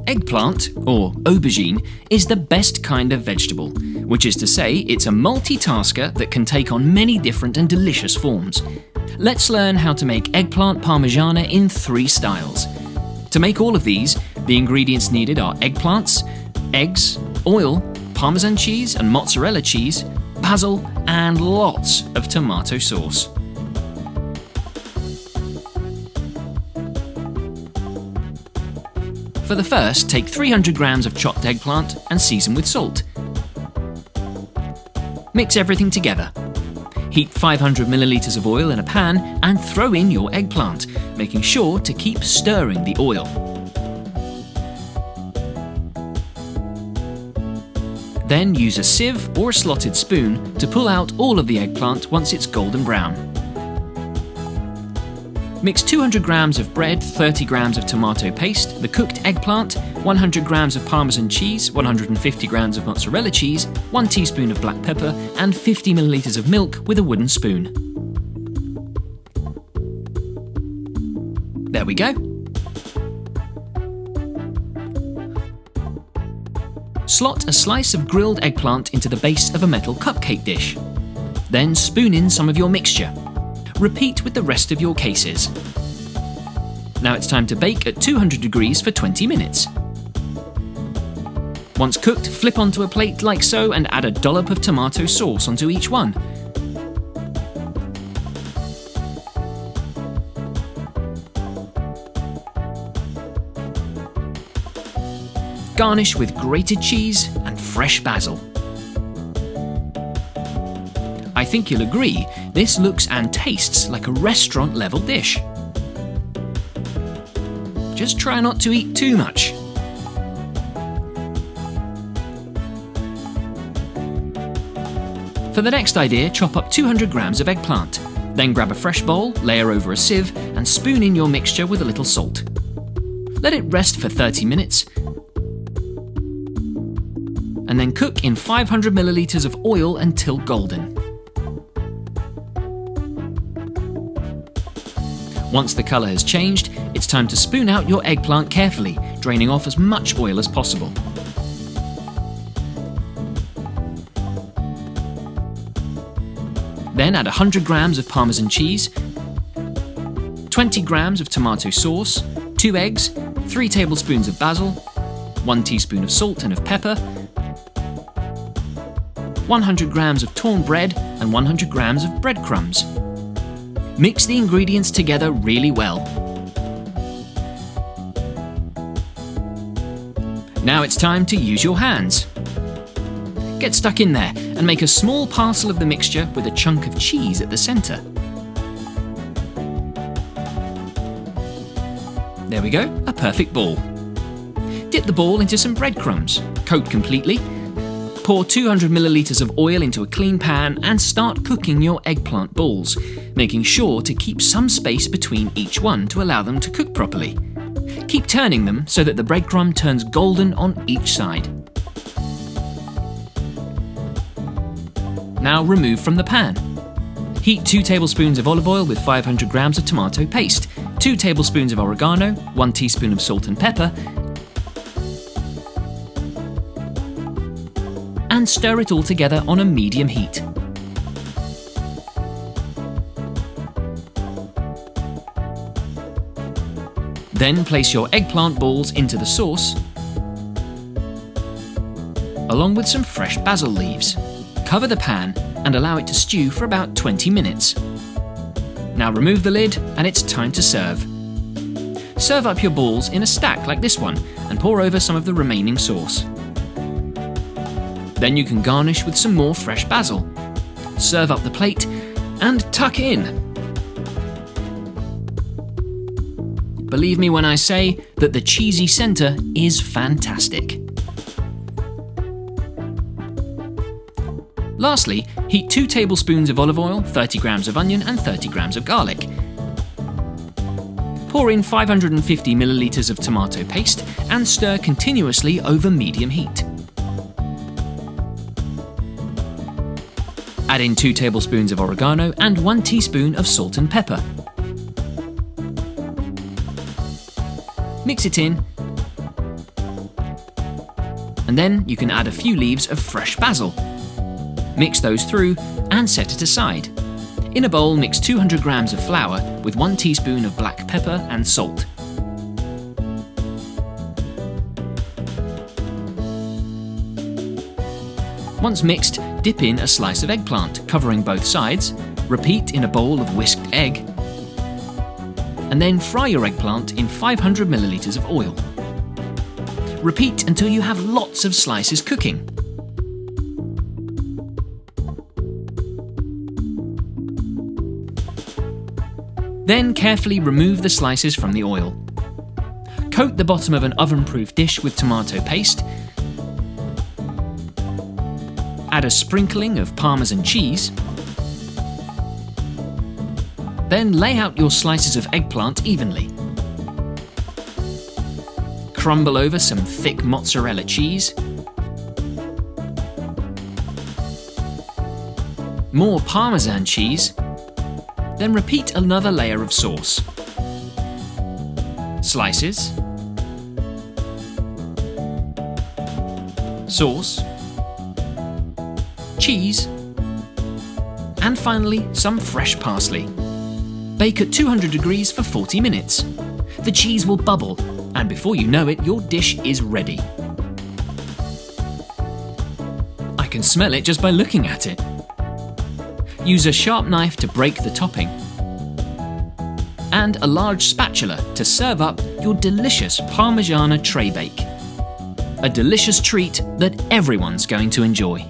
Eggplant, or aubergine, is the best kind of vegetable, which is to say it's a multitasker that can take on many different and delicious forms. Let's learn how to make eggplant parmigiana in 3 styles. To make all of these, the ingredients needed are eggplants, eggs, oil, parmesan cheese and mozzarella cheese, basil, and lots of tomato sauce. For the first, take 300 grams of chopped eggplant and season with salt. Mix everything together. Heat 500 milliliters of oil in a pan and throw in your eggplant, making sure to keep stirring the oil. Then use a sieve or a slotted spoon to pull out all of the eggplant once it's golden brown. Mix 200 grams of bread, 30 grams of tomato paste, the cooked eggplant, 100 grams of parmesan cheese, 150 grams of mozzarella cheese, 1 teaspoon of black pepper, and 50 milliliters of milk with a wooden spoon. There we go. Slot a slice of grilled eggplant into the base of a metal cupcake dish. Then spoon in some of your mixture. Repeat with the rest of your cases. Now it's time to bake at 200 degrees for 20 minutes. Once cooked, flip onto a plate like so and add a dollop of tomato sauce onto each one. Garnish with grated cheese and fresh basil. I think you'll agree, this looks and tastes like a restaurant-level dish. Just try not to eat too much. For the next idea, chop up 200 grams of eggplant. Then grab a fresh bowl, layer over a sieve, and spoon in your mixture with a little salt. Let it rest for 30 minutes, and then cook in 500 milliliters of oil until golden. Once the colour has changed, it's time to spoon out your eggplant carefully, draining off as much oil as possible. Then add 100 grams of parmesan cheese, 20 grams of tomato sauce, 2 eggs, 3 tablespoons of basil, 1 teaspoon of salt and of pepper, 100 grams of torn bread and 100 grams of breadcrumbs. Mix the ingredients together really well. Now it's time to use your hands. Get stuck in there and make a small parcel of the mixture with a chunk of cheese at the centre. There we go, a perfect ball. Dip the ball into some breadcrumbs, coat completely. Pour 200 milliliters of oil into a clean pan and start cooking your eggplant balls, making sure to keep some space between each one to allow them to cook properly. Keep turning them so that the breadcrumb turns golden on each side. Now remove from the pan. Heat 2 tablespoons of olive oil with 500 grams of tomato paste, 2 tablespoons of oregano, 1 teaspoon of salt and pepper, and stir it all together on a medium heat. Then place your eggplant balls into the sauce, along with some fresh basil leaves. Cover the pan and allow it to stew for about 20 minutes. Now remove the lid and it's time to serve. Serve up your balls in a stack like this one and pour over some of the remaining sauce. Then you can garnish with some more fresh basil. Serve up the plate and tuck in. Believe me when I say that the cheesy centre is fantastic. Lastly, heat 2 tablespoons of olive oil, 30 grams of onion and 30 grams of garlic. Pour in 550 milliliters of tomato paste and stir continuously over medium heat. Add in 2 tablespoons of oregano and 1 teaspoon of salt and pepper. Mix it in and then you can add a few leaves of fresh basil. Mix those through and set it aside. In a bowl, mix 200 grams of flour with 1 teaspoon of black pepper and salt. Once mixed, dip in a slice of eggplant, covering both sides. Repeat in a bowl of whisked egg. And then fry your eggplant in 500 milliliters of oil. Repeat until you have lots of slices cooking. Then carefully remove the slices from the oil. Coat the bottom of an oven-proof dish with tomato paste. Add a sprinkling of parmesan cheese. Then lay out your slices of eggplant evenly. Crumble over some thick mozzarella cheese. More parmesan cheese. Then repeat another layer of sauce. Slices. Sauce. Cheese. And finally, some fresh parsley. Bake at 200 degrees for 40 minutes. The cheese will bubble, and before you know it, your dish is ready. I can smell it just by looking at it. Use a sharp knife to break the topping, and a large spatula to serve up your delicious Parmigiana tray bake. A delicious treat that everyone's going to enjoy.